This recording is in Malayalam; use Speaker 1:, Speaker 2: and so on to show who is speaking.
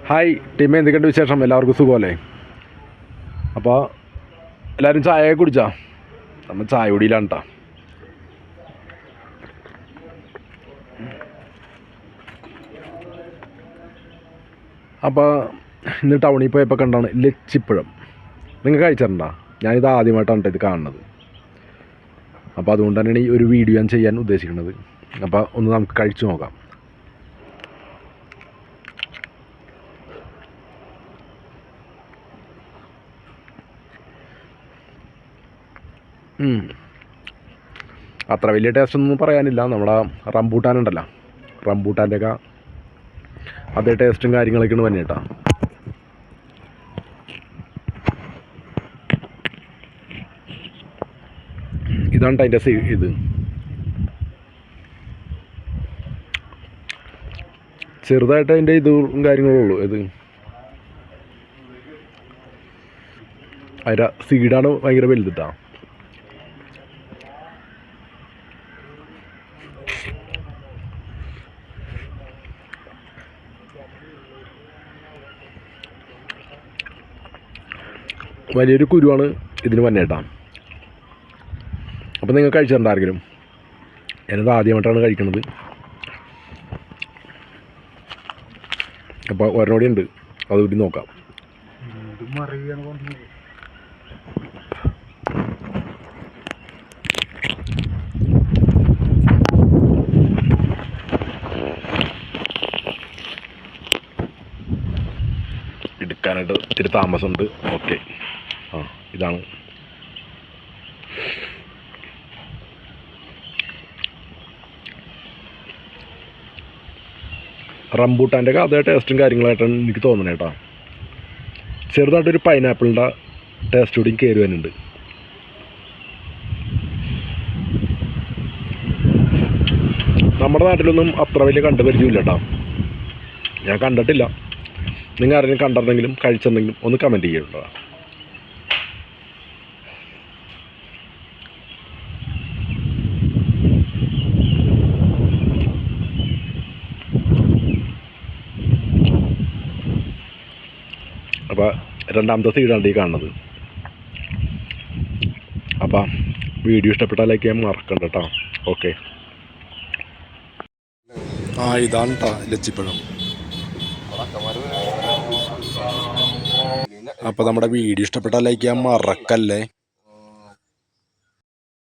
Speaker 1: ഹായ് ടീമേ, എന്തൊക്കെയുണ്ട് വിശേഷം? എല്ലാവർക്കും സുഖമല്ലേ? അപ്പോൾ എല്ലാവരും ചായ കുടിച്ചാ? നമ്മൾ ചായ കുടിയിലാണ് കേട്ടോ. അപ്പോൾ ഇന്ന് ടൗണിൽ പോയപ്പോൾ കണ്ടാണ് ലച്ചിപ്പഴം. നിങ്ങൾ കഴിച്ചിട്ടുണ്ടോ? ഞാനിത് ആദ്യമായിട്ടാണ് ഇത് കാണുന്നത്. അപ്പോൾ അതുകൊണ്ട് തന്നെയാണ് ഈ ഒരു വീഡിയോ ഞാൻ ചെയ്യാൻ ഉദ്ദേശിക്കുന്നത്. അപ്പോൾ ഒന്ന് നമുക്ക് കഴിച്ചു നോക്കാം. അത്ര വലിയ ടേസ്റ്റൊന്നും പറയാനില്ല. നമ്മുടെ റംബൂട്ടാനുണ്ടല്ലോ, റംബൂട്ടാൻ്റെയൊക്കെ അതേ ടേസ്റ്റും കാര്യങ്ങളൊക്കെയാണ് തന്നെ കേട്ടോ. ഇതാണ് അതിൻ്റെ ഇത് ചെറുതായിട്ട് അതിൻ്റെ ഇതും കാര്യങ്ങളും ഉള്ളൂ. ഇത് അതിൻ്റെ സീഡാണ് ഭയങ്കര വലുതിട്ടാ. വലിയൊരു കുരുവാണ് ഇതിന് തന്നെ കേട്ടോ. അപ്പോൾ നിങ്ങൾ കഴിച്ചിട്ടുണ്ടായിരിക്കും. ഞാനിത് ആദ്യമായിട്ടാണ് കഴിക്കുന്നത്. അപ്പോൾ ഒരെണ്ണോടി ഉണ്ട്, അതുകൂടി നോക്കാം. എടുക്കാനായിട്ട് ഇത്തിരി താമസമുണ്ട്. ഓക്കെ, ഇതാണ്. റംബൂട്ടാൻ്റെ ഒക്കെ അതേ ടേസ്റ്റും കാര്യങ്ങളായിട്ടാണ് എനിക്ക് തോന്നുന്നത് കേട്ടോ. ചെറുതായിട്ടൊരു പൈനാപ്പിളിൻ്റെ ടേസ്റ്റ് കൂടി കയറി വരുന്നുണ്ട്. നമ്മുടെ നാട്ടിലൊന്നും അത്ര വലിയ കണ്ടുപരിചയമില്ല കേട്ടോ. ഞാൻ കണ്ടിട്ടില്ല. നിങ്ങൾ ആരെങ്കിലും കണ്ടിരുന്നെങ്കിലും കഴിച്ചിട്ടുണ്ടെങ്കിലും ഒന്ന് കമൻറ്റ് ചെയ്യുന്നുണ്ടോ? അപ്പോൾ രണ്ടാമത്തെ സൈഡാണ് ഈ കാണുന്നത്. അപ്പോൾ വീഡിയോ ഇഷ്ടപ്പെട്ടാൽ ലൈക്ക് ചെയ്യാൻ മറക്കണ്ട കേട്ടോ. ഓക്കെ, ഇതാണ് കേട്ടോ ലച്ചിപ്പഴം. അപ്പോൾ നമ്മുടെ വീഡിയോ ഇഷ്ടപ്പെട്ടാൽ ലൈക്ക് ചെയ്യാൻ മറക്കല്ലേ.